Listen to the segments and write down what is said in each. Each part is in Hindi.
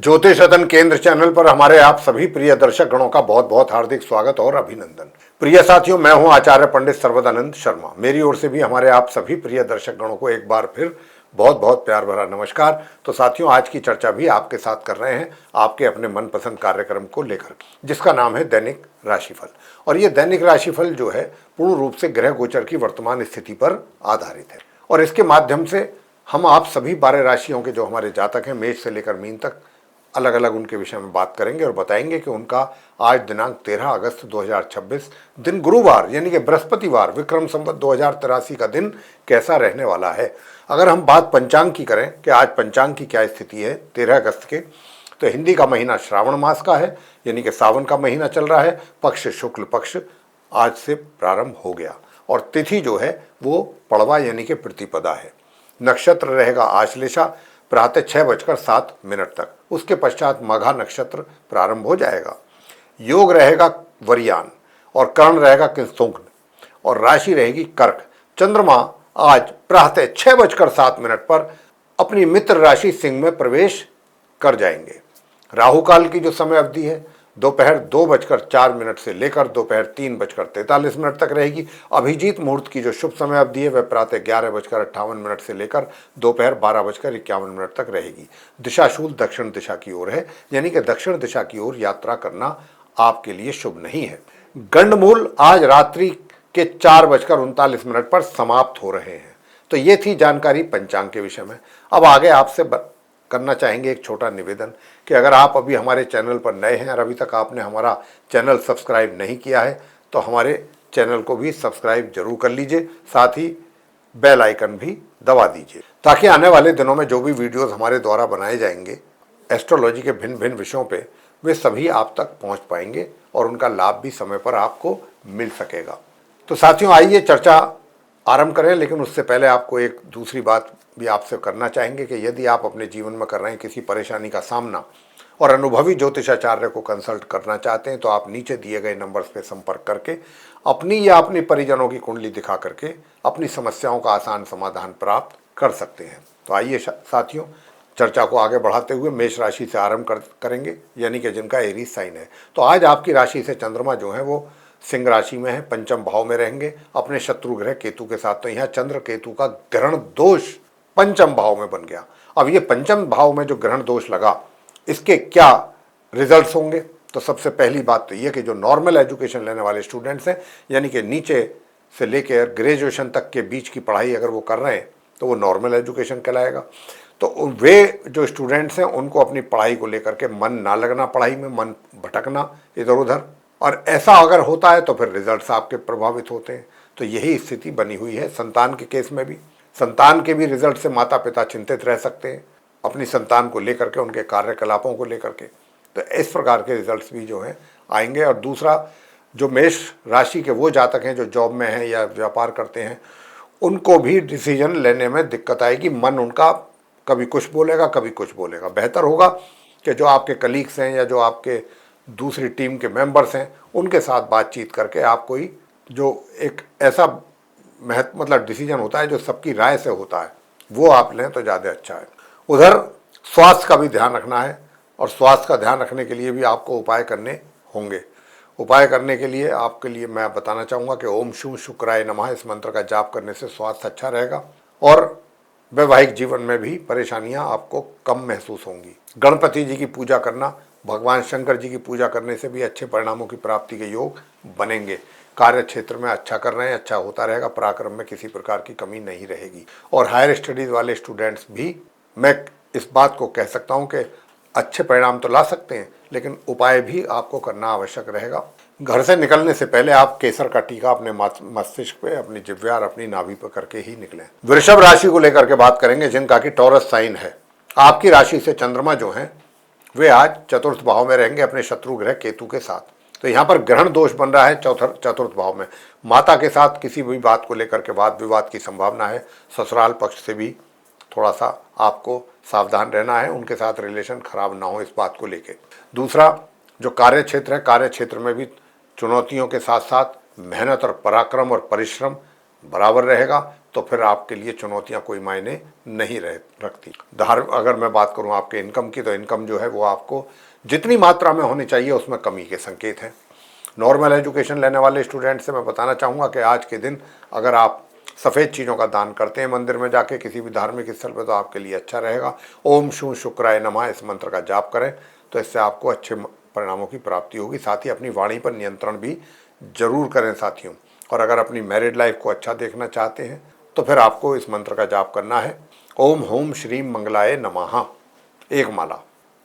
ज्योतिष रतन केंद्र चैनल पर हमारे आप सभी प्रिय दर्शक गणों का बहुत बहुत हार्दिक स्वागत और अभिनंदन। प्रिय साथियों, मैं हूं आचार्य पंडित सर्वदानंद शर्मा। मेरी ओर से भी हमारे आप सभी प्रिय दर्शक गणों को एक बार फिर बहुत बहुत प्यार भरा नमस्कार। तो साथियों, आज की चर्चा भी आपके साथ कर रहे हैं आपके अपने मनपसंद कार्यक्रम को लेकर, जिसका नाम है दैनिक राशिफल। और ये दैनिक राशिफल जो है पूर्ण रूप से ग्रह गोचर की वर्तमान स्थिति पर आधारित है। और इसके माध्यम से हम आप सभी 12 राशियों के जो हमारे जातक हैं, मेष से लेकर मीन तक, अलग अलग उनके विषय में बात करेंगे और बताएंगे कि उनका आज दिनांक 13 अगस्त 2026 दिन गुरुवार यानी कि बृहस्पतिवार विक्रम संवत 2083 का दिन कैसा रहने वाला है। अगर हम बात पंचांग की करें कि आज पंचांग की क्या स्थिति है 13 अगस्त के, तो हिंदी का महीना श्रावण मास का है यानी कि सावन का महीना चल रहा है। पक्ष शुक्ल पक्ष आज से प्रारंभ हो गया और तिथि जो है वो पड़वा यानी कि प्रतिपदा है। नक्षत्र रहेगा आश्लेषा प्रातः 6:07 तक। उसके पश्चात मघा नक्षत्र प्रारंभ हो जाएगा। योग रहेगा वरियान और कर्ण रहेगा किंसुग्न और राशि रहेगी कर्क। चंद्रमा आज प्रातः 6:07 पर अपनी मित्र राशि सिंह में प्रवेश कर जाएंगे। राहु काल की जो समय अवधि है दोपहर 2:04 से लेकर दोपहर 3:43 तक रहेगी। अभिजीत मुहूर्त की जो शुभ समय अवधि है वह प्रातः 11:58 से लेकर दोपहर 12:51 तक रहेगी। दिशाशूल दक्षिण दिशा की ओर है यानी कि दक्षिण दिशा की ओर यात्रा करना आपके लिए शुभ नहीं है। गंडमूल आज रात्रि के 4:39 पर समाप्त हो रहे हैं। तो ये थी जानकारी पंचांग के विषय में। अब आगे आपसे करना चाहेंगे एक छोटा निवेदन कि अगर आप अभी हमारे चैनल पर नए हैं और अभी तक आपने हमारा चैनल सब्सक्राइब नहीं किया है तो हमारे चैनल को भी सब्सक्राइब जरूर कर लीजिए, साथ ही बेल आइकन भी दबा दीजिए ताकि आने वाले दिनों में जो भी वीडियोस हमारे द्वारा बनाए जाएंगे एस्ट्रोलॉजी के भिन्न भिन्न विषयों पे वे सभी आप तक पहुंच पाएंगे और उनका लाभ भी समय पर आपको मिल सकेगा। तो साथियों, आइए चर्चा आरंभ करें, लेकिन उससे पहले आपको एक दूसरी बात भी आपसे करना चाहेंगे कि यदि आप अपने जीवन में कर रहे हैं किसी परेशानी का सामना और अनुभवी ज्योतिषाचार्य को कंसल्ट करना चाहते हैं तो आप नीचे दिए गए नंबर्स पर संपर्क करके अपनी या अपने परिजनों की कुंडली दिखा करके अपनी समस्याओं का आसान समाधान प्राप्त कर सकते हैं। तो आइए साथियों, चर्चा को आगे बढ़ाते हुए मेष राशि से आरंभ करेंगे यानी कि जिनका एरीज साइन है। तो आज आपकी राशि से चंद्रमा जो है वो सिंह राशि में है, पंचम भाव में रहेंगे अपने शत्रु ग्रह केतु के साथ। तो यहाँ चंद्र केतु का ग्रहण दोष पंचम भाव में बन गया। अब ये पंचम भाव में जो ग्रहण दोष लगा इसके क्या रिजल्ट्स होंगे? तो सबसे पहली बात तो ये कि जो नॉर्मल एजुकेशन लेने वाले स्टूडेंट्स हैं यानी कि नीचे से लेकर ग्रेजुएशन तक के बीच की पढ़ाई अगर वो कर रहे हैं तो वो नॉर्मल एजुकेशन कहलाएगा। तो वे जो स्टूडेंट्स हैं उनको अपनी पढ़ाई को लेकर के मन ना लगना, पढ़ाई में मन भटकना इधर उधर, और ऐसा अगर होता है तो फिर रिजल्ट्स आपके प्रभावित होते हैं। तो यही स्थिति बनी हुई है संतान के केस में भी। संतान के भी रिजल्ट से माता पिता चिंतित रह सकते हैं अपनी संतान को लेकर के, उनके कार्यकलापों को लेकर के। तो इस प्रकार के रिजल्ट्स भी जो हैं आएंगे। और दूसरा, जो मेष राशि के वो जातक हैं जो जॉब में हैं या व्यापार करते हैं उनको भी डिसीजन लेने में दिक्कत आएगी। मन उनका कभी कुछ बोलेगा कभी कुछ बोलेगा। बेहतर होगा कि जो आपके कलीग्स हैं या जो आपके दूसरी टीम के मेंबर्स हैं उनके साथ बातचीत करके आप कोई जो एक ऐसा मतलब डिसीजन होता है जो सबकी राय से होता है वो आप लें तो ज़्यादा अच्छा है। उधर स्वास्थ्य का भी ध्यान रखना है और स्वास्थ्य का ध्यान रखने के लिए भी आपको उपाय करने होंगे। उपाय करने के लिए आपके लिए मैं बताना चाहूँगा कि ओम शू शुक्राय नमः इस मंत्र का जाप करने से स्वास्थ्य अच्छा रहेगा और वैवाहिक जीवन में भी परेशानियां आपको कम महसूस होंगी। गणपति जी की पूजा करना, भगवान शंकर जी की पूजा करने से भी अच्छे परिणामों की प्राप्ति के योग बनेंगे। कार्य क्षेत्र में अच्छा कर रहे हैं, अच्छा होता रहेगा, पराक्रम में किसी प्रकार की कमी नहीं रहेगी। और हायर स्टडीज़ वाले स्टूडेंट्स भी मैं इस बात को कह सकता हूँ कि अच्छे परिणाम तो ला सकते हैं लेकिन उपाय भी आपको करना आवश्यक रहेगा। घर से निकलने से पहले आप केसर का टीका अपने मस्तिष्क पे, अपनी जिह्वा और अपनी नाभि पर करके ही निकलें। वृषभ राशि को लेकर के बात करेंगे जिनका कि टॉरस साइन है। आपकी राशि से चंद्रमा जो है वे आज चतुर्थ भाव में रहेंगे अपने शत्रु ग्रह केतु के साथ। तो यहाँ पर ग्रहण दोष बन रहा है चतुर्थ भाव में। माता के साथ किसी भी बात को लेकर के वाद विवाद की संभावना है। ससुराल पक्ष से भी थोड़ा सा आपको सावधान रहना है, उनके साथ रिलेशन खराब ना हो इस बात को लेके। दूसरा, जो कार्य क्षेत्र है, कार्य क्षेत्र में भी चुनौतियों के साथ साथ मेहनत और पराक्रम और परिश्रम बराबर रहेगा। तो फिर आपके लिए चुनौतियां कोई मायने नहीं रखती। अगर मैं बात करूं आपके इनकम की, तो इनकम जो है वो आपको जितनी मात्रा में होनी चाहिए उसमें कमी के संकेत हैं। नॉर्मल एजुकेशन लेने वाले स्टूडेंट से मैं बताना चाहूँगा कि आज के दिन अगर आप सफ़ेद चीज़ों का दान करते हैं मंदिर में जाके किसी भी धार्मिक स्थल पर, तो आपके लिए अच्छा रहेगा। ओम शू शुक्राय नमः इस मंत्र का जाप करें तो इससे आपको अच्छे परिणामों की प्राप्ति होगी। साथ ही अपनी वाणी पर नियंत्रण भी जरूर करें साथियों। और अगर अपनी मैरिड लाइफ को अच्छा देखना चाहते हैं तो फिर आपको इस मंत्र का जाप करना है, ओम होम श्रीम मंगलाय नमः, एक माला।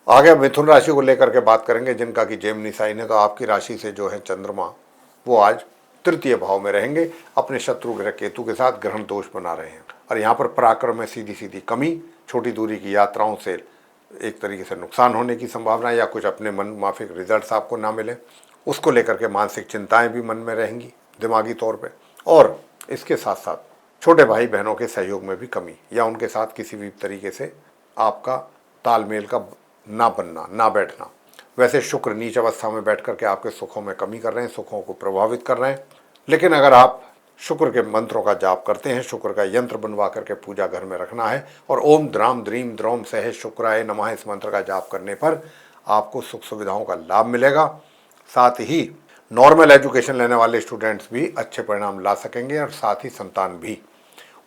आगे मिथुन राशि को लेकर के बात करेंगे, जिनका कि जेमिनी साइन है। तो आपकी राशि से जो है चंद्रमा वो आज तृतीय भाव में रहेंगे, अपने शत्रु ग्रह केतु के साथ ग्रहण दोष बना रहे हैं। और यहाँ पर पराक्रम में सीधी सीधी कमी, छोटी दूरी की यात्राओं से एक तरीके से नुकसान होने की संभावना, या कुछ अपने मन माफिक रिजल्ट्स आपको ना मिले, उसको लेकर के मानसिक चिंताएं भी मन में रहेंगी दिमागी तौर पे। और इसके साथ साथ छोटे भाई बहनों के सहयोग में भी कमी, या उनके साथ किसी भी तरीके से आपका तालमेल का ना बनना, ना बैठना। वैसे शुक्र नीच अवस्था में बैठ करके आपके सुखों में कमी कर रहे हैं, सुखों को प्रभावित कर रहे हैं। लेकिन अगर आप शुक्र के मंत्रों का जाप करते हैं, शुक्र का यंत्र बनवा करके पूजा घर में रखना है, और ओम द्राम द्रीम द्रोम सह शुक्राय नमः इस मंत्र का जाप करने पर आपको सुख सुविधाओं का लाभ मिलेगा। साथ ही नॉर्मल एजुकेशन लेने वाले स्टूडेंट्स भी अच्छे परिणाम ला सकेंगे, और साथ ही संतान भी।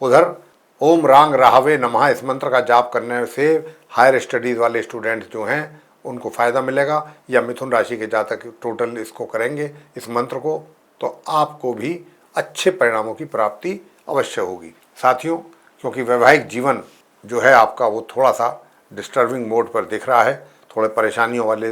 उधर ओम रांग राहवे नमः इस मंत्र का जाप करने से हायर स्टडीज़ वाले स्टूडेंट्स जो हैं उनको फ़ायदा मिलेगा, या मिथुन राशि के जातक टोटल इसको करेंगे इस मंत्र को, तो आपको भी अच्छे परिणामों की प्राप्ति अवश्य होगी साथियों। क्योंकि वैवाहिक जीवन जो है आपका वो थोड़ा सा डिस्टर्बिंग मोड पर दिख रहा है, थोड़े परेशानियों वाले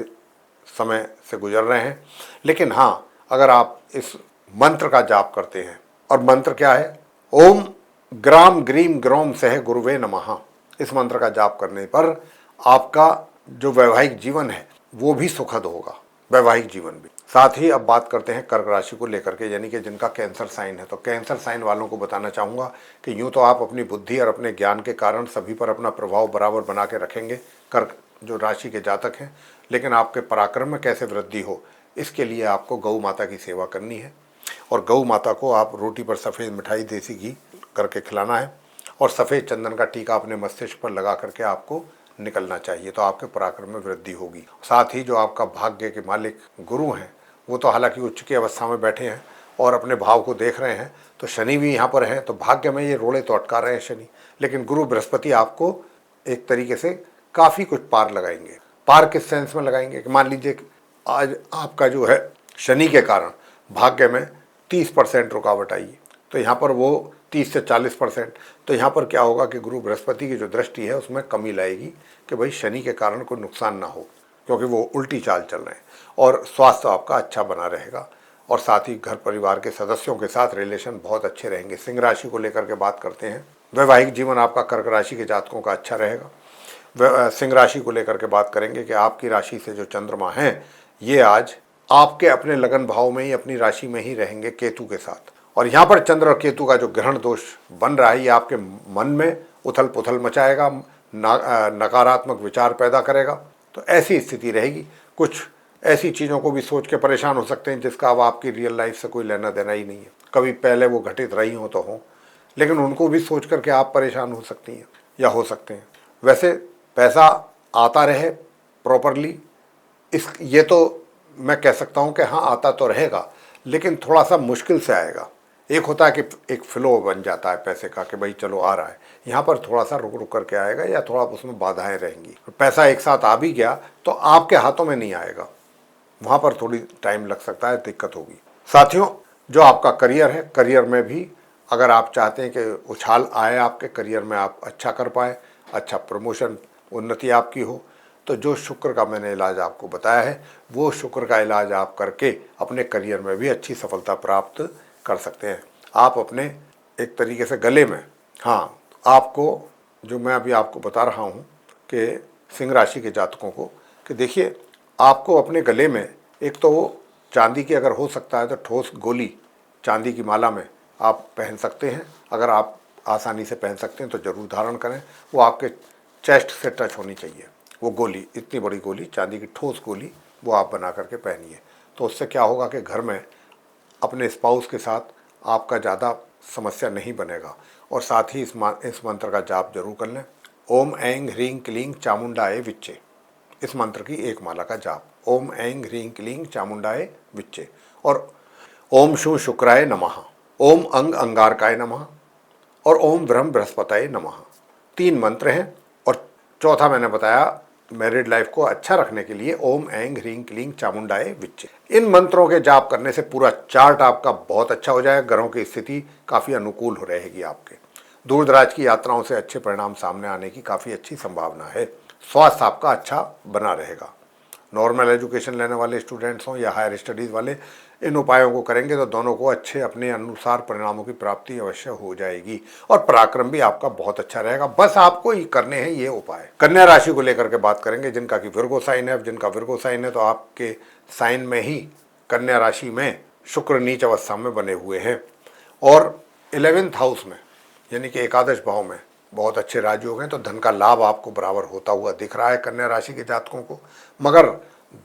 समय से गुजर रहे हैं। लेकिन हाँ, अगर आप इस मंत्र का जाप करते हैं, और मंत्र क्या है, ओम ग्राम ग्रीम ग्रोम सह गुरुवे नमः, इस मंत्र का जाप करने पर आपका जो वैवाहिक जीवन है वो भी सुखद होगा, वैवाहिक जीवन भी। साथ ही अब बात करते हैं कर्क राशि को लेकर के, यानी कि जिनका कैंसर साइन है। तो कैंसर साइन वालों को बताना चाहूँगा कि यूँ तो आप अपनी बुद्धि और अपने ज्ञान के कारण सभी पर अपना प्रभाव बराबर बना के रखेंगे, कर्क जो राशि के जातक हैं। लेकिन आपके पराक्रम में कैसे वृद्धि हो, इसके लिए आपको गौ माता की सेवा करनी है, और गौ माता को आप रोटी पर सफ़ेद मिठाई देसी घी करके खिलाना है, और सफ़ेद चंदन का टीका अपने मस्तिष्क पर लगा करके आपको निकलना चाहिए, तो आपके पराक्रम में वृद्धि होगी। साथ ही जो आपका भाग्य के मालिक गुरु हैं वो तो हालांकि उच्च की अवस्था में बैठे हैं और अपने भाव को देख रहे हैं, तो शनि भी यहाँ पर हैं, तो भाग्य में ये रोड़े तो अटका रहे हैं शनि। लेकिन गुरु बृहस्पति आपको एक तरीके से काफ़ी कुछ पार लगाएंगे। पार किस सेंस में लगाएंगे कि मान लीजिए आज आपका जो है शनि के कारण भाग्य में 30% रुकावट आई, तो यहाँ पर वो 30 से 40%, तो यहाँ पर क्या होगा कि गुरु बृहस्पति की जो दृष्टि है उसमें कमी लाएगी कि भाई शनि के कारण कोई नुकसान ना हो, क्योंकि वो उल्टी चाल चल रहे हैं। और स्वास्थ्य आपका अच्छा बना रहेगा, और साथ ही घर परिवार के सदस्यों के साथ रिलेशन बहुत अच्छे रहेंगे। सिंह राशि को लेकर के बात करते हैं, वैवाहिक जीवन आपका कर्क राशि के जातकों का अच्छा रहेगा। सिंह राशि को लेकर के बात करेंगे कि आपकी राशि से जो चंद्रमा हैं ये आज आपके अपने लगन भाव में ही, अपनी राशि में ही रहेंगे केतु के साथ। और यहाँ पर चंद्र और केतु का जो ग्रहण दोष बन रहा है ये आपके मन में उथल पुथल मचाएगा, नकारात्मक विचार पैदा करेगा। तो ऐसी स्थिति रहेगी, कुछ ऐसी चीज़ों को भी सोच के परेशान हो सकते हैं जिसका अब आपकी रियल लाइफ से कोई लेना देना ही नहीं है। कभी पहले वो घटित रही हो तो हो, लेकिन उनको भी सोच करके आप परेशान हो सकती हैं या हो सकते हैं। वैसे पैसा आता रहे प्रॉपरली, ये तो मैं कह सकता हूँ कि हाँ आता तो रहेगा, लेकिन थोड़ा सा मुश्किल से आएगा। एक होता है कि एक फ्लो बन जाता है पैसे का कि भाई चलो आ रहा है, यहाँ पर थोड़ा सा रुक रुक करके आएगा, या थोड़ा उसमें बाधाएं रहेंगी। पैसा एक साथ आ भी गया तो आपके हाथों में नहीं आएगा, वहाँ पर थोड़ी टाइम लग सकता है, दिक्कत होगी। साथियों, जो आपका करियर है, करियर में भी अगर आप चाहते हैं कि उछाल आए आपके करियर में, आप अच्छा कर पाए, अच्छा प्रमोशन उन्नति आपकी हो, तो जो शुक्र का मैंने इलाज आपको बताया है वो शुक्र का इलाज आप करके अपने करियर में भी अच्छी सफलता प्राप्त कर सकते हैं। आप अपने एक तरीके से गले में, हाँ, आपको जो मैं अभी आपको बता रहा हूँ कि सिंह राशि के जातकों को, कि देखिए आपको अपने गले में एक तो वो चांदी की अगर हो सकता है तो ठोस गोली चांदी की माला में आप पहन सकते हैं। अगर आप आसानी से पहन सकते हैं तो ज़रूर धारण करें। वो आपके चेस्ट से टच होनी चाहिए वो गोली, इतनी बड़ी गोली, चांदी की ठोस गोली, वो आप बना करके पहनिए। तो उससे क्या होगा कि घर में अपने स्पाउस के साथ आपका ज़्यादा समस्या नहीं बनेगा। और साथ ही इस मंत्र का जाप जरूर कर लें। ओम ऐं ह्रीं क्लीं चामुंडाय विच्चे, इस मंत्र की एक माला का जाप। ओम ऐं ह्रीं क्लीं चामुंडाय विच्चे और ओम शू शुक्राय नमः, ओम अंग अंगारकाय नमः और ओम ब्रह्म बृहस्पताय नमः। 3 मंत्र हैं। और चौथा मैंने बताया मैरिड लाइफ को अच्छा रखने के लिए ओम ऐं ह्रीं क्लीं चामुंडाय विच्चे। इन मंत्रों के जाप करने से पूरा चार्ट आपका बहुत अच्छा हो जाएगा। ग्रहों की स्थिति काफ़ी अनुकूल हो रहेगी आपके। दूर दराज की यात्राओं से अच्छे परिणाम सामने आने की काफ़ी अच्छी संभावना है। स्वास्थ्य आपका अच्छा बना रहेगा। नॉर्मल एजुकेशन लेने वाले स्टूडेंट्स हों या हायर स्टडीज़ वाले, इन उपायों को करेंगे तो दोनों को अच्छे अपने अनुसार परिणामों की प्राप्ति अवश्य हो जाएगी। और पराक्रम भी आपका बहुत अच्छा रहेगा। बस आपको ही करने हैं ये उपाय। कन्या राशि को लेकर के बात करेंगे, जिनका कि विर्गो साइन है। जिनका विर्गो साइन है तो आपके साइन में ही कन्या राशि में शुक्र नीच अवस्था में बने हुए हैं और 11th हाउस में यानी कि एकादश भाव में बहुत अच्छे राजयोग हैं। तो धन का लाभ आपको बराबर होता हुआ दिख रहा है कन्या राशि के जातकों को। मगर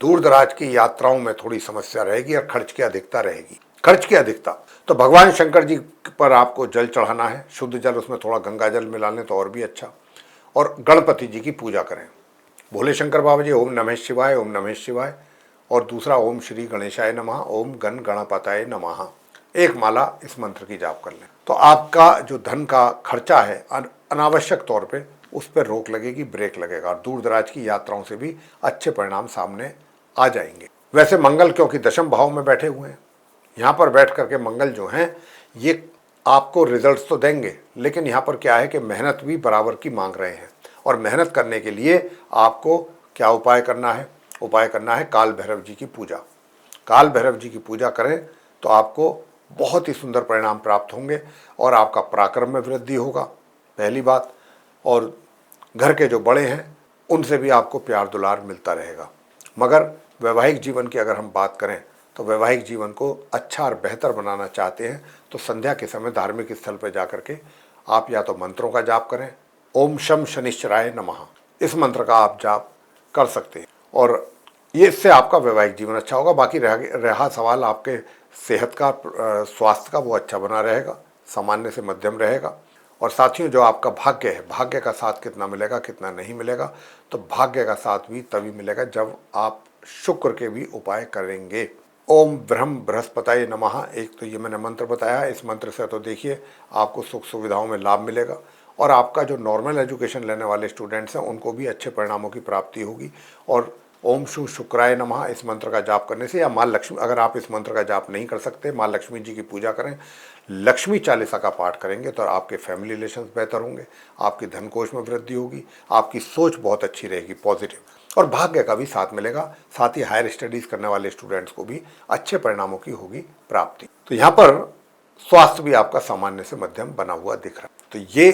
दूर दराज की यात्राओं में थोड़ी समस्या रहेगी और खर्च की अधिकता रहेगी। खर्च की अधिकता तो भगवान शंकर जी पर आपको जल चढ़ाना है, शुद्ध जल, उसमें थोड़ा गंगा जल मिला लें तो और भी अच्छा। और गणपति जी की पूजा करें। भोले शंकर बाबा जी ओम नमः शिवाय, ओम नमः शिवाय। और दूसरा ओम श्री गणेशाय नमः, ओम गण गणपताय नमः। एक माला इस मंत्र की जाप कर लें तो आपका जो धन का खर्चा है अनावश्यक तौर पे उस पर रोक लगेगी, ब्रेक लगेगा और दूर दराज की यात्राओं से भी अच्छे परिणाम सामने आ जाएंगे। वैसे मंगल क्योंकि दशम भाव में बैठे हुए हैं, यहाँ पर बैठ करके मंगल जो हैं ये आपको रिजल्ट्स तो देंगे, लेकिन यहाँ पर क्या है कि मेहनत भी बराबर की मांग रहे हैं। और मेहनत करने के लिए आपको क्या उपाय करना है? उपाय करना है काल भैरव जी की पूजा। काल भैरव जी की पूजा करें तो आपको बहुत ही सुंदर परिणाम प्राप्त होंगे और आपका पराक्रम में वृद्धि होगा, पहली बात। और घर के जो बड़े हैं उनसे भी आपको प्यार दुलार मिलता रहेगा। मगर वैवाहिक जीवन की अगर हम बात करें तो वैवाहिक जीवन को अच्छा और बेहतर बनाना चाहते हैं तो संध्या के समय धार्मिक स्थल पर जाकर के आप या तो मंत्रों का जाप करें। ओम शम शनिश्चराय नमः, इस मंत्र का आप जाप कर सकते हैं और ये इससे आपका वैवाहिक जीवन अच्छा होगा। बाकी रहा सवाल आपके सेहत का, स्वास्थ्य का, वो अच्छा बना रहेगा, सामान्य से मध्यम रहेगा। और साथियों जो आपका भाग्य है, भाग्य का साथ कितना मिलेगा कितना नहीं मिलेगा, तो भाग्य का साथ भी तभी मिलेगा जब आप शुक्र के भी उपाय करेंगे। ओम ब्रह्म बृहस्पताय नमः, एक तो ये मैंने मंत्र बताया। इस मंत्र से तो देखिए आपको सुख सुविधाओं में लाभ मिलेगा और आपका जो नॉर्मल एजुकेशन लेने वाले स्टूडेंट्स हैं उनको भी अच्छे परिणामों की प्राप्ति होगी। और ओम शू शुक्राय नमः इस मंत्र का जाप करने से, या माँ लक्ष्मी, अगर आप इस मंत्र का जाप नहीं कर सकते, माँ लक्ष्मी जी की पूजा करें, लक्ष्मी चालीसा का पाठ करेंगे तो आपके फैमिली रिलेशंस बेहतर होंगे, आपकी धन कोष में वृद्धि होगी, आपकी सोच बहुत अच्छी रहेगी, पॉजिटिव, और भाग्य का भी साथ मिलेगा। साथ ही हायर स्टडीज़ करने वाले स्टूडेंट्स को भी अच्छे परिणामों की होगी प्राप्ति। तो यहाँ पर स्वास्थ्य भी आपका सामान्य से मध्यम बना हुआ दिख रहा है। तो ये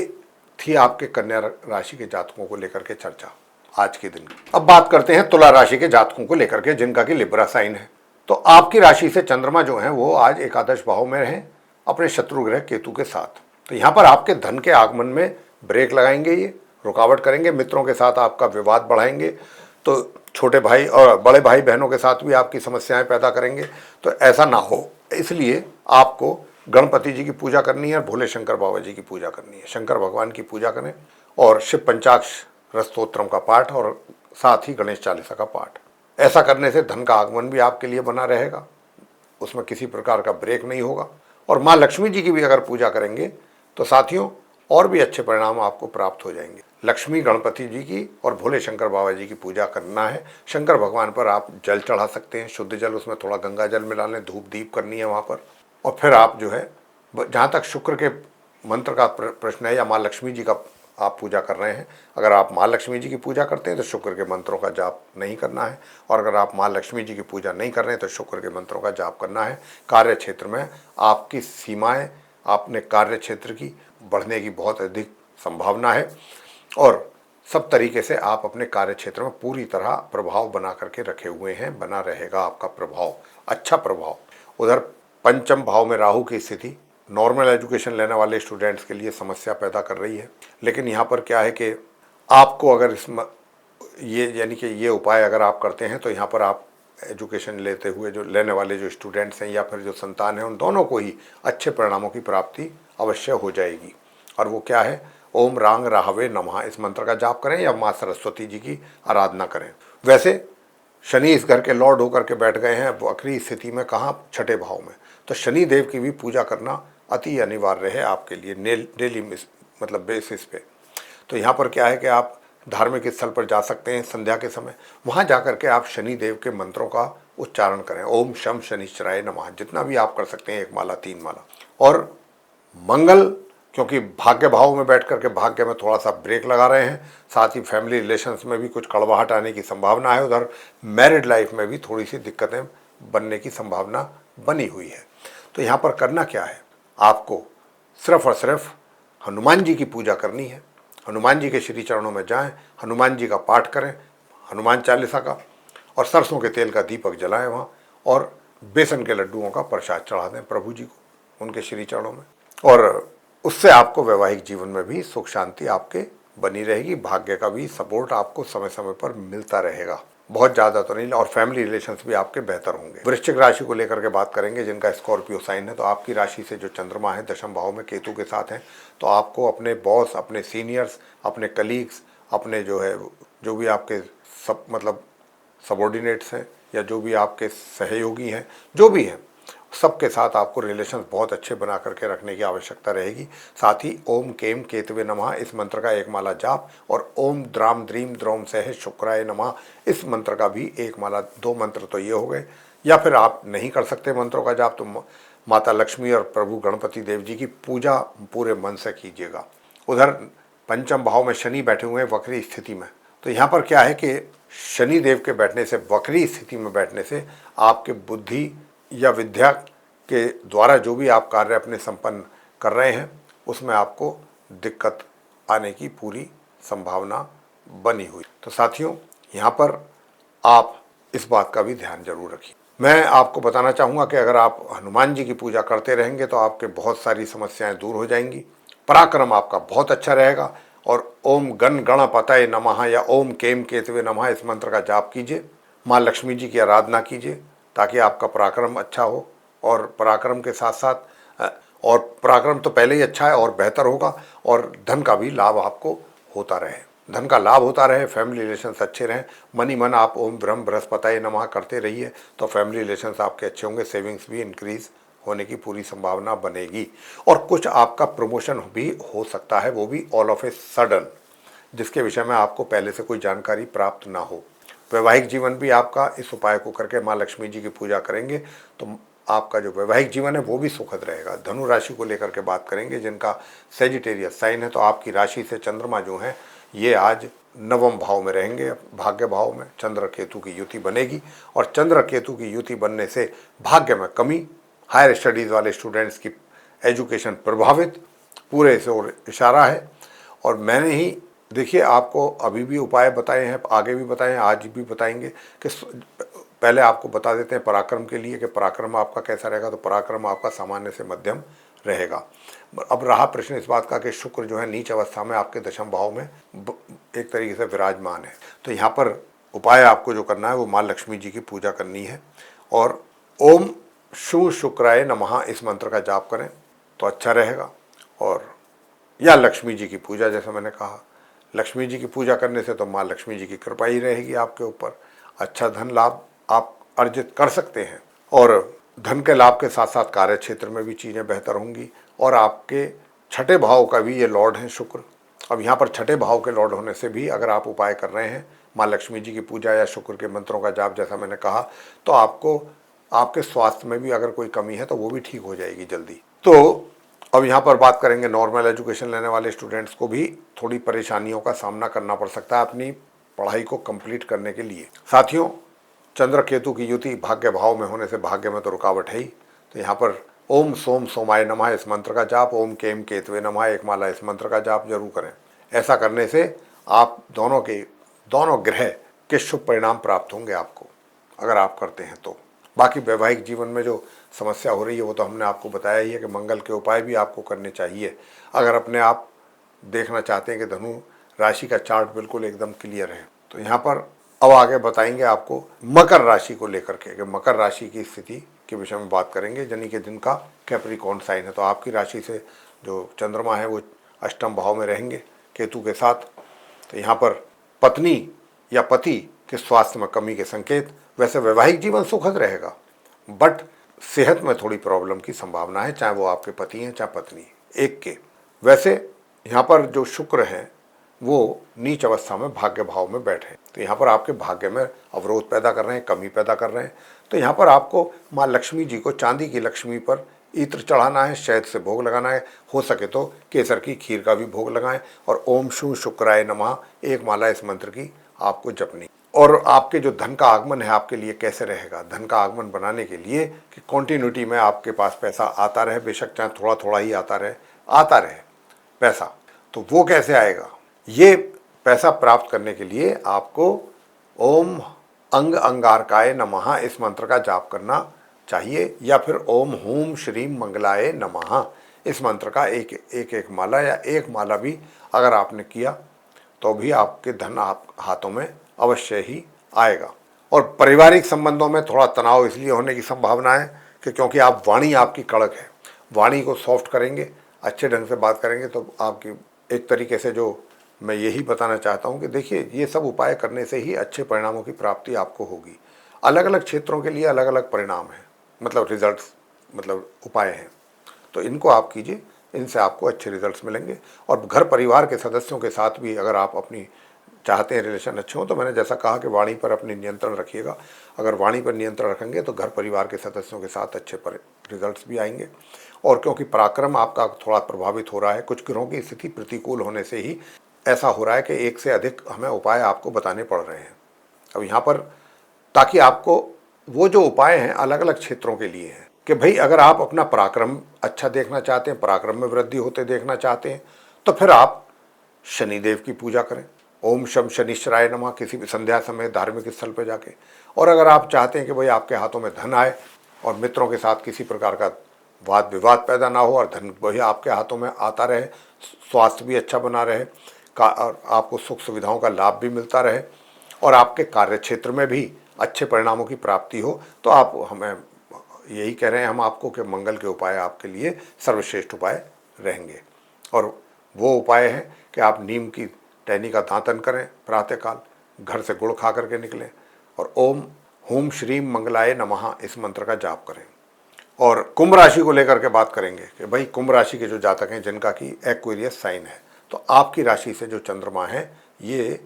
थी आपके कन्या राशि के जातकों को लेकर के चर्चा आज के दिन। अब बात करते हैं तुला राशि के जातकों को लेकर के, जिनका कि लिब्रा साइन है। तो आपकी राशि से चंद्रमा जो है वो आज एकादश भाव में रहे अपने शत्रु ग्रह केतु के साथ। तो यहाँ पर आपके धन के आगमन में ब्रेक लगाएंगे, ये रुकावट करेंगे। मित्रों के साथ आपका विवाद बढ़ाएंगे, तो छोटे भाई और बड़े भाई बहनों के साथ भी आपकी समस्याएं पैदा करेंगे। तो ऐसा ना हो, इसलिए आपको गणपति जी की पूजा करनी है, भोले शंकर बाबा जी की पूजा करनी है। शंकर भगवान की पूजा करें और शिव पंचाक्षर स्तोत्रम का पाठ और साथ ही गणेश चालीसा का पाठ। ऐसा करने से धन का आगमन भी आपके लिए बना रहेगा, उसमें किसी प्रकार का ब्रेक नहीं होगा। और माँ लक्ष्मी जी की भी अगर पूजा करेंगे तो साथियों और भी अच्छे परिणाम आपको प्राप्त हो जाएंगे। लक्ष्मी, गणपति जी की और भोले शंकर बाबा जी की पूजा करना है। शंकर भगवान पर आप जल चढ़ा सकते हैं, शुद्ध जल, उसमें थोड़ा गंगा जल मिला लें, धूप दीप करनी है वहाँ पर। और फिर आप जो है, जहाँ तक शुक्र के मंत्र का प्रश्न है या माँ लक्ष्मी जी का आप पूजा कर रहे हैं, अगर आप माँ लक्ष्मी जी की पूजा करते हैं तो शुक्र के मंत्रों का जाप नहीं करना है, और अगर आप माँ लक्ष्मी जी की पूजा नहीं कर रहे हैं तो शुक्र के मंत्रों का जाप करना है। कार्य क्षेत्र में आपकी सीमाएं, आपने कार्य क्षेत्र की बढ़ने की बहुत अधिक संभावना है और सब तरीके से आप अपने कार्य क्षेत्र में पूरी तरह प्रभाव बना करके रखे हुए हैं, बना रहेगा आपका प्रभाव, अच्छा प्रभाव। उधर पंचम भाव में राहु की स्थिति नॉर्मल एजुकेशन लेने वाले स्टूडेंट्स के लिए समस्या पैदा कर रही है। लेकिन यहाँ पर क्या है कि आपको अगर ये यानी कि ये उपाय अगर आप करते हैं तो यहाँ पर आप एजुकेशन लेते हुए जो लेने वाले जो स्टूडेंट्स हैं या फिर जो संतान हैं, उन दोनों को ही अच्छे परिणामों की प्राप्ति अवश्य हो जाएगी। और वो क्या है, ओम रांग राहवे नमः, इस मंत्र का जाप करें या माँ सरस्वती जी की आराधना करें। वैसे शनि इस घर के लॉर्ड होकर के बैठ गए हैं वक्री स्थिति में, कहाँ, छठे भाव में, तो शनि देव की भी पूजा करना अति अनिवार्य है आपके लिए डेली मतलब बेसिस पे। तो यहाँ पर क्या है कि आप धार्मिक स्थल पर जा सकते हैं संध्या के समय, वहाँ जा कर के आप शनि देव के मंत्रों का उच्चारण करें। ओम शम शनिश्चराय नमः, जितना भी आप कर सकते हैं, 1 माला 3 माला। और मंगल, क्योंकि भाग्य भाव में बैठ करके भाग्य में थोड़ा सा ब्रेक लगा रहे हैं, साथ ही फैमिली रिलेशंस में भी कुछ कड़वाहट आने की संभावना है, उधर मैरिड लाइफ में भी थोड़ी सी दिक्कतें बनने की संभावना बनी हुई है। तो यहाँ पर करना क्या है, आपको सिर्फ और सिर्फ हनुमान जी की पूजा करनी है। हनुमान जी के श्री चरणों में जाएं, हनुमान जी का पाठ करें, हनुमान चालीसा का, और सरसों के तेल का दीपक जलाएं वहाँ, और बेसन के लड्डुओं का प्रसाद चढ़ा दें प्रभु जी को उनके श्री चरणों में। और उससे आपको वैवाहिक जीवन में भी सुख शांति आपके बनी रहेगी, भाग्य का भी सपोर्ट आपको समय समय पर मिलता रहेगा, बहुत ज़्यादा तो नहीं, और फैमिली रिलेशंस भी आपके बेहतर होंगे। वृश्चिक राशि को लेकर के बात करेंगे, जिनका स्कॉर्पियो साइन है। तो आपकी राशि से जो चंद्रमा है दशम भाव में केतु के साथ हैं, तो आपको अपने बॉस, अपने सीनियर्स, अपने कलीग्स, अपने जो भी आपके सब मतलब सबॉर्डिनेट्स हैं या जो भी आपके सहयोगी हैं, जो भी हैं, सबके साथ आपको रिलेशंस बहुत अच्छे बना करके रखने की आवश्यकता रहेगी। साथ ही ओम केम केतवे नमः, इस मंत्र का 1 माला जाप, और ओम द्राम द्रीम द्रोम सह शुक्राय नमः, इस मंत्र का भी 1 माला। 2 मंत्र तो ये हो गए। या फिर आप नहीं कर सकते मंत्रों का जाप, तो माता लक्ष्मी और प्रभु गणपति देव जी की पूजा पूरे मन से कीजिएगा। उधर पंचम भाव में शनि बैठे हुए हैं वक्री स्थिति में। तो यहाँ पर क्या है कि शनि देव के बैठने से, वक्री स्थिति में बैठने से, आपके बुद्धि या विद्या के द्वारा जो भी आप कार्य अपने संपन्न कर रहे हैं, उसमें आपको दिक्कत आने की पूरी संभावना बनी हुई। तो साथियों, यहाँ पर आप इस बात का भी ध्यान जरूर रखिए। मैं आपको बताना चाहूँगा कि अगर आप हनुमान जी की पूजा करते रहेंगे तो आपके बहुत सारी समस्याएं दूर हो जाएंगी, पराक्रम आपका बहुत अच्छा रहेगा। और ओम गण गणपतये नमः या ओम केम केतवे नमः, इस मंत्र का जाप कीजिए, माँ लक्ष्मी जी की आराधना कीजिए, ताकि आपका पराक्रम अच्छा हो। और पराक्रम के साथ साथ, और पराक्रम तो पहले ही अच्छा है और बेहतर होगा, और धन का भी लाभ आपको होता रहे, धन का लाभ होता रहे, फैमिली रिलेशंस अच्छे रहें। मनी मन आप ओम ब्रह्म बृहस्पतये नमः करते रहिए, तो फैमिली रिलेशंस आपके अच्छे होंगे, सेविंग्स भी इंक्रीज होने की पूरी संभावना बनेगी। और कुछ आपका प्रमोशन भी हो सकता है, वो भी ऑल ऑफ ए सडन, जिसके विषय में आपको पहले से कोई जानकारी प्राप्त ना हो। वैवाहिक जीवन भी आपका इस उपाय को करके माँ लक्ष्मी जी की पूजा करेंगे तो आपका जो वैवाहिक जीवन है वो भी सुखद रहेगा। धनु राशि को लेकर के बात करेंगे, जिनका सेजिटेरियस साइन है। तो आपकी राशि से चंद्रमा जो हैं ये आज 9वें भाव में रहेंगे, भाग्य भाव में चंद्र केतु की युति बनेगी, और चंद्र केतु की युति बनने से भाग्य में कमी, हायर स्टडीज़ वाले स्टूडेंट्स की एजुकेशन प्रभावित, पूरे से और इशारा है। और मैंने ही देखिए आपको अभी भी उपाय बताए हैं, आगे भी बताए हैं, आज भी बताएंगे। कि पहले आपको बता देते हैं पराक्रम के लिए कि पराक्रम आपका कैसा रहेगा। तो पराक्रम आपका सामान्य से मध्यम रहेगा। अब रहा प्रश्न इस बात का कि शुक्र जो है नीच अवस्था में आपके दशम भाव में एक तरीके से विराजमान है। तो यहाँ पर उपाय आपको जो करना है वो माँ लक्ष्मी जी की पूजा करनी है, और ओम शु शुक्राय नमः इस मंत्र का जाप करें तो अच्छा रहेगा। और या लक्ष्मी जी की पूजा, जैसे मैंने कहा, लक्ष्मी जी की पूजा करने से तो माँ लक्ष्मी जी की कृपा ही रहेगी आपके ऊपर, अच्छा धन लाभ आप अर्जित कर सकते हैं। और धन के लाभ के साथ साथ कार्य क्षेत्र में भी चीज़ें बेहतर होंगी। और आपके छठे भाव का भी ये लॉर्ड हैं शुक्र। अब यहाँ पर छठे भाव के लॉर्ड होने से भी अगर आप उपाय कर रहे हैं माँ लक्ष्मी जी की पूजा या शुक्र के मंत्रों का जाप, जैसा मैंने कहा, तो आपको आपके स्वास्थ्य में भी अगर कोई कमी है तो वो भी ठीक हो जाएगी जल्दी। तो अब यहाँ पर बात करेंगे, नॉर्मल एजुकेशन लेने वाले स्टूडेंट्स को भी थोड़ी परेशानियों का सामना करना पड़ सकता है अपनी पढ़ाई को कंप्लीट करने के लिए। साथियों, चंद्र केतु की युति भाग्य भाव में होने से भाग्य में तो रुकावट है ही। तो यहाँ पर ओम सोम सोमाय नमः इस मंत्र का जाप, ओम केम केतवे नमः 1 माला इस मंत्र का जाप जरूर करें। ऐसा करने से आप दोनों ग्रह के शुभ परिणाम प्राप्त होंगे आपको, अगर आप करते हैं तो। बाकी वैवाहिक जीवन में जो समस्या हो रही है वो तो हमने आपको बताया ही है कि मंगल के उपाय भी आपको करने चाहिए, अगर अपने आप देखना चाहते हैं कि धनु राशि का चार्ट बिल्कुल एकदम क्लियर है। तो यहाँ पर अब आगे बताएंगे आपको मकर राशि को लेकर के, कि मकर राशि की स्थिति के विषय में बात करेंगे, यानी कि जिनका कैप्रिकॉर्न साइन है। तो आपकी राशि से जो चंद्रमा है वो अष्टम भाव में रहेंगे केतु के साथ। तो यहाँ पर पत्नी या पति के स्वास्थ्य में कमी के संकेत। वैसे वैवाहिक जीवन सुखद रहेगा, बट सेहत में थोड़ी प्रॉब्लम की संभावना है, चाहे वो आपके पति हैं चाहे पत्नी एक के। वैसे यहाँ पर जो शुक्र हैं वो नीच अवस्था में भाग्य भाव में बैठे, तो यहाँ पर आपके भाग्य में अवरोध पैदा कर रहे हैं, कमी पैदा कर रहे हैं। तो यहाँ पर आपको माँ लक्ष्मी जी को चांदी की लक्ष्मी पर इत्र चढ़ाना है, शहद से भोग लगाना है, हो सके तो केसर की खीर का भी भोग लगाएं, और ओम शू शुक्राय नमः एक माला इस मंत्र की आपको जपनी। और आपके जो धन का आगमन है आपके लिए कैसे रहेगा, धन का आगमन बनाने के लिए कि कॉन्टिन्यूटी में आपके पास पैसा आता रहे, बेशक चाहे थोड़ा थोड़ा ही आता रहे पैसा, तो वो कैसे आएगा। ये पैसा प्राप्त करने के लिए आपको ओम अंग अंगारकाय नमः इस मंत्र का जाप करना चाहिए, या फिर ओम हूम श्रीम मंगलाय नमः इस मंत्र का एक माला या एक माला भी अगर आपने किया तो भी आपके धन आप हाथों में अवश्य ही आएगा। और पारिवारिक संबंधों में थोड़ा तनाव इसलिए होने की संभावना है कि क्योंकि आप वाणी आपकी कड़क है, वाणी को सॉफ्ट करेंगे, अच्छे ढंग से बात करेंगे, तो आपकी एक तरीके से जो मैं यही बताना चाहता हूँ कि देखिए ये सब उपाय करने से ही अच्छे परिणामों की प्राप्ति आपको होगी। अलग अलग क्षेत्रों के लिए अलग अलग परिणाम हैं, मतलब रिजल्ट्स, मतलब उपाय हैं, तो इनको आप कीजिए, इनसे आपको अच्छे रिजल्ट्स मिलेंगे। और घर परिवार के सदस्यों के साथ भी अगर आप अपनी चाहते हैं रिलेशन अच्छे हों, तो मैंने जैसा कहा कि वाणी पर अपनी नियंत्रण रखिएगा। अगर वाणी पर नियंत्रण रखेंगे तो घर परिवार के सदस्यों के साथ अच्छे रिजल्ट्स भी आएंगे। और क्योंकि पराक्रम आपका थोड़ा प्रभावित हो रहा है, कुछ ग्रहों की स्थिति प्रतिकूल होने से ही ऐसा हो रहा है कि एक से अधिक हमें उपाय आपको बताने पड़ रहे हैं। अब यहाँ पर ताकि आपको वो जो उपाय हैं अलग अलग क्षेत्रों के लिए हैं, कि भाई अगर आप अपना पराक्रम अच्छा देखना चाहते हैं, पराक्रम में वृद्धि होते देखना चाहते हैं, तो फिर आप शनिदेव की पूजा करें, ओम शम शनिश्चराय नमः किसी भी संध्या समय धार्मिक स्थल पर जाके। और अगर आप चाहते हैं कि भाई आपके हाथों में धन आए और मित्रों के साथ किसी प्रकार का वाद विवाद पैदा ना हो और धन वही आपके हाथों में आता रहे, स्वास्थ्य भी अच्छा बना रहे, और आपको सुख सुविधाओं का लाभ भी मिलता रहे, और आपके कार्य क्षेत्र में भी अच्छे परिणामों की प्राप्ति हो, तो आप हमें यही कह रहे हैं हम आपको कि मंगल के उपाय आपके लिए सर्वश्रेष्ठ उपाय रहेंगे। और वो उपाय है कि आप नीम की टहनी का दांतन करें प्रातःकाल, घर से गुड़ खा करके निकलें, और ओम हूम श्रीम मंगलाय नमः इस मंत्र का जाप करें। और कुंभ राशि को लेकर के बात करेंगे कि भाई कुंभ राशि के जो जातक हैं जिनका कि एक्वेरियस साइन है, तो आपकी राशि से जो चंद्रमा है ये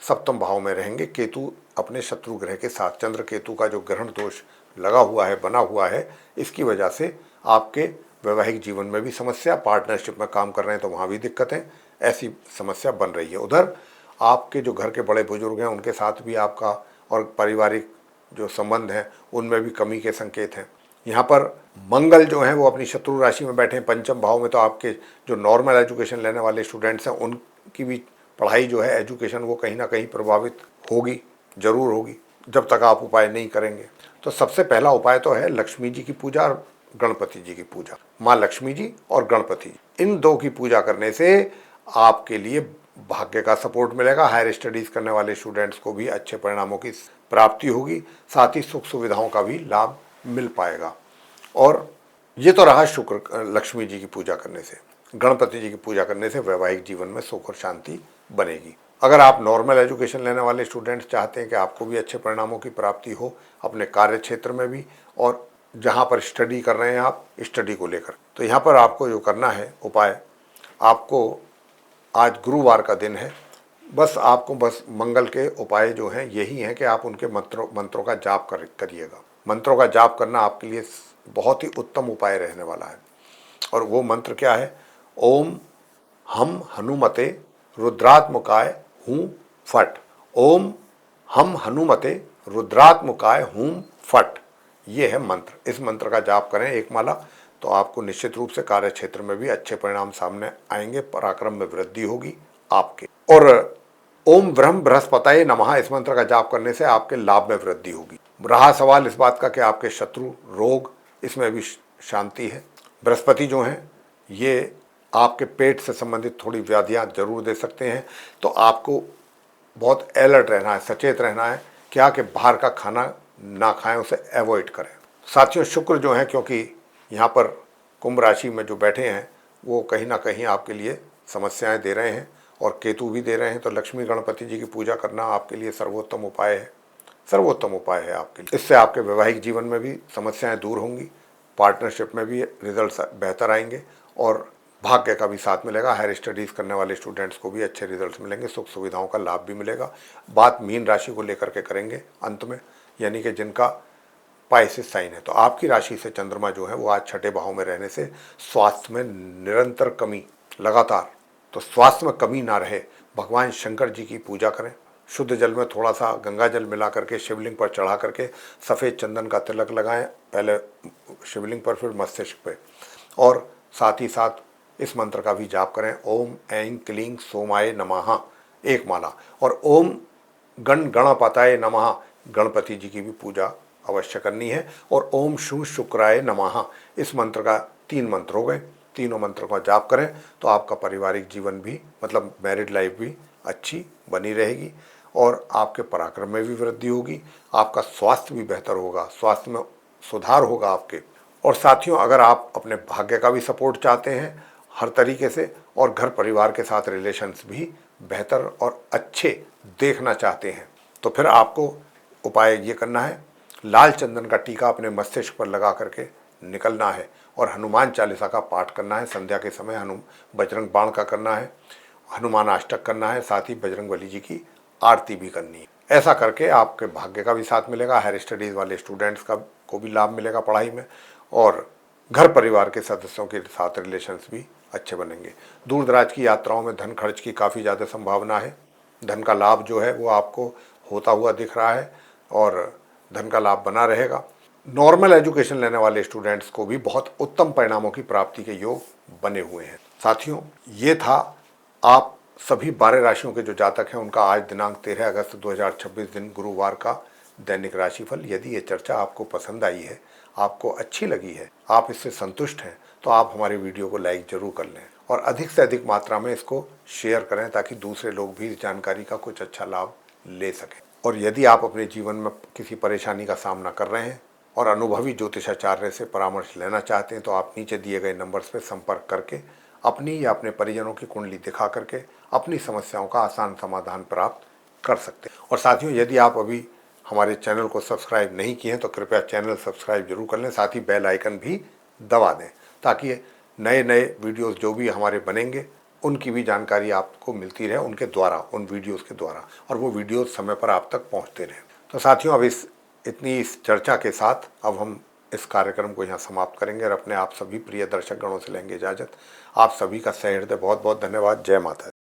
सप्तम भाव में रहेंगे, केतु अपने शत्रु ग्रह के साथ। चंद्र केतु का जो ग्रहण दोष लगा हुआ है, बना हुआ है, इसकी वजह से आपके वैवाहिक जीवन में भी समस्या, पार्टनरशिप में काम कर रहे हैं तो वहाँ भी दिक्कतें, ऐसी समस्या बन रही है। उधर आपके जो घर के बड़े बुजुर्ग हैं उनके साथ भी आपका और पारिवारिक जो संबंध हैं उनमें भी कमी के संकेत हैं। यहाँ पर मंगल जो है वो अपनी शत्रु राशि में बैठे हैं पंचम भाव में, तो आपके जो नॉर्मल एजुकेशन लेने वाले स्टूडेंट्स हैं उनकी भी पढ़ाई जो है, एजुकेशन, वो कहीं ना कहीं प्रभावित होगी, जरूर होगी, जब तक आप उपाय नहीं करेंगे। तो सबसे पहला उपाय तो है लक्ष्मी जी की पूजा और गणपति जी की पूजा। माँ लक्ष्मी जी और गणपति जी, इन दो की पूजा करने से आपके लिए भाग्य का सपोर्ट मिलेगा। हायर स्टडीज करने वाले स्टूडेंट्स को भी अच्छे परिणामों की प्राप्ति होगी, साथ ही सुख सुविधाओं का भी लाभ मिल पाएगा। और ये तो रहा शुक्र लक्ष्मी जी की पूजा करने से, गणपति जी की पूजा करने से वैवाहिक जीवन में सुख और शांति बनेगी। अगर आप नॉर्मल एजुकेशन लेने वाले स्टूडेंट्स चाहते हैं कि आपको भी अच्छे परिणामों की प्राप्ति हो अपने कार्य क्षेत्र में भी, और जहाँ पर स्टडी कर रहे हैं आप स्टडी को लेकर, तो यहाँ पर आपको जो करना है उपाय, आपको आज गुरुवार का दिन है, बस आपको बस मंगल के उपाय जो हैं यही हैं कि आप उनके मंत्रों का जाप करिएगा। मंत्रों का जाप करना आपके लिए बहुत ही उत्तम उपाय रहने वाला है। और वो मंत्र क्या है, ओम हम हनुमते रुद्रात्मकाय हूँ फट, ओम हम हनुमते रुद्रात्मकाय हूँ फट, ये है मंत्र। इस मंत्र का जाप करें एक माला, तो आपको निश्चित रूप से कार्य क्षेत्र में भी अच्छे परिणाम सामने आएंगे, पराक्रम में वृद्धि होगी आपके। और ओम ब्रह्म बृहस्पतये नमः इस मंत्र का जाप करने से आपके लाभ में वृद्धि होगी। रहा सवाल इस बात का कि आपके शत्रु रोग, इसमें भी शांति है। बृहस्पति जो हैं ये आपके पेट से संबंधित थोड़ी व्याधियां जरूर दे सकते हैं, तो आपको बहुत अलर्ट रहना है, सचेत रहना है, क्या कि बाहर का खाना ना खाएं, उसे अवॉइड करें। साथियों, शुक्र जो है, क्योंकि यहाँ पर कुंभ राशि में जो बैठे हैं वो कहीं ना कहीं आपके लिए समस्याएं दे रहे हैं और केतु भी दे रहे हैं, तो लक्ष्मी गणपति जी की पूजा करना आपके लिए सर्वोत्तम उपाय है, सर्वोत्तम उपाय है आपके लिए। इससे आपके वैवाहिक जीवन में भी समस्याएं दूर होंगी, पार्टनरशिप में भी रिजल्ट्स बेहतर आएंगे और भाग्य का भी साथ मिलेगा। हायर स्टडीज़ करने वाले स्टूडेंट्स को भी अच्छे रिजल्ट्स मिलेंगे, सुख सुविधाओं का लाभ भी मिलेगा। बात मीन राशि को लेकर के करेंगे अंत में, यानी कि जिनका पाइसेस साइन है। तो आपकी राशि से चंद्रमा जो है वो आज छठे भाव में रहने से स्वास्थ्य में निरंतर कमी, लगातार, तो स्वास्थ्य में कमी ना रहे, भगवान शंकर जी की पूजा करें। शुद्ध जल में थोड़ा सा गंगा जल मिला करके शिवलिंग पर चढ़ा करके सफ़ेद चंदन का तिलक लगाएं, पहले शिवलिंग पर फिर मस्तिष्क पे, और साथ ही साथ इस मंत्र का भी जाप करें, ओम ऐं क्लीं सोमाय नमः एक माला, और ओम गण गणपताय नमः गणपति जी की भी पूजा अवश्य करनी है, और ओम शु शुक्राय नमः इस मंत्र का 3 मंत्र हो गए। तीनों मंत्रों का जाप करें तो आपका पारिवारिक जीवन भी, मतलब मैरिड लाइफ भी अच्छी बनी रहेगी और आपके पराक्रम में भी वृद्धि होगी, आपका स्वास्थ्य भी बेहतर होगा, स्वास्थ्य में सुधार होगा आपके। और साथियों, अगर आप अपने भाग्य का भी सपोर्ट चाहते हैं हर तरीके से और घर परिवार के साथ रिलेशंस भी बेहतर और अच्छे देखना चाहते हैं, तो फिर आपको उपाय ये करना है, लाल चंदन का टीका अपने मस्तिष्क पर लगा करके निकलना है और हनुमान चालीसा का पाठ करना है। संध्या के समय बजरंग बाण का करना है, हनुमान अष्टक करना है, साथ ही बजरंग बली जी की आरती भी करनी है। ऐसा करके आपके भाग्य का भी साथ मिलेगा, हायर स्टडीज़ वाले स्टूडेंट्स का को भी लाभ मिलेगा पढ़ाई में, और घर परिवार के सदस्यों के साथ रिलेशंस भी अच्छे बनेंगे। दूर दराज की यात्राओं में धन खर्च की काफ़ी ज़्यादा संभावना है। धन का लाभ जो है वो आपको होता हुआ दिख रहा है और धन का लाभ बना रहेगा। नॉर्मल एजुकेशन लेने वाले स्टूडेंट्स को भी बहुत उत्तम परिणामों की प्राप्ति के योग बने हुए हैं। साथियों, ये था आप सभी 12 राशियों के जो जातक हैं उनका आज दिनांक 13 अगस्त 2026 दिन गुरुवार का दैनिक राशिफल। यदि ये चर्चा आपको पसंद आई है, आपको अच्छी लगी है, आप इससे संतुष्ट हैं, तो आप हमारे वीडियो को लाइक जरूर कर लें और अधिक से अधिक मात्रा में इसको शेयर करें ताकि दूसरे लोग भी इस जानकारी का कुछ अच्छा लाभ ले सकें। और यदि आप अपने जीवन में किसी परेशानी का सामना कर रहे हैं और अनुभवी ज्योतिषाचार्य से परामर्श लेना चाहते हैं, तो आप नीचे दिए गए नंबर्स पर संपर्क करके अपनी या अपने परिजनों की कुंडली दिखा करके अपनी समस्याओं का आसान समाधान प्राप्त कर सकते हैं। और साथियों, यदि आप अभी हमारे चैनल को सब्सक्राइब नहीं किए हैं तो कृपया चैनल सब्सक्राइब जरूर कर लें, साथ ही बेल आइकन भी दबा दें ताकि नए नए वीडियोस जो भी हमारे बनेंगे उनकी भी जानकारी आपको मिलती रहे, उनके द्वारा, उन वीडियोस के द्वारा, और वो वीडियोस समय पर आप तक पहुंचते रहें। तो साथियों, अब इस चर्चा के साथ अब हम इस कार्यक्रम को यहाँ समाप्त करेंगे और अपने आप सभी प्रिय दर्शक गणों से लेंगे इजाज़त। आप सभी का सहृदय बहुत बहुत धन्यवाद। जय माता दी।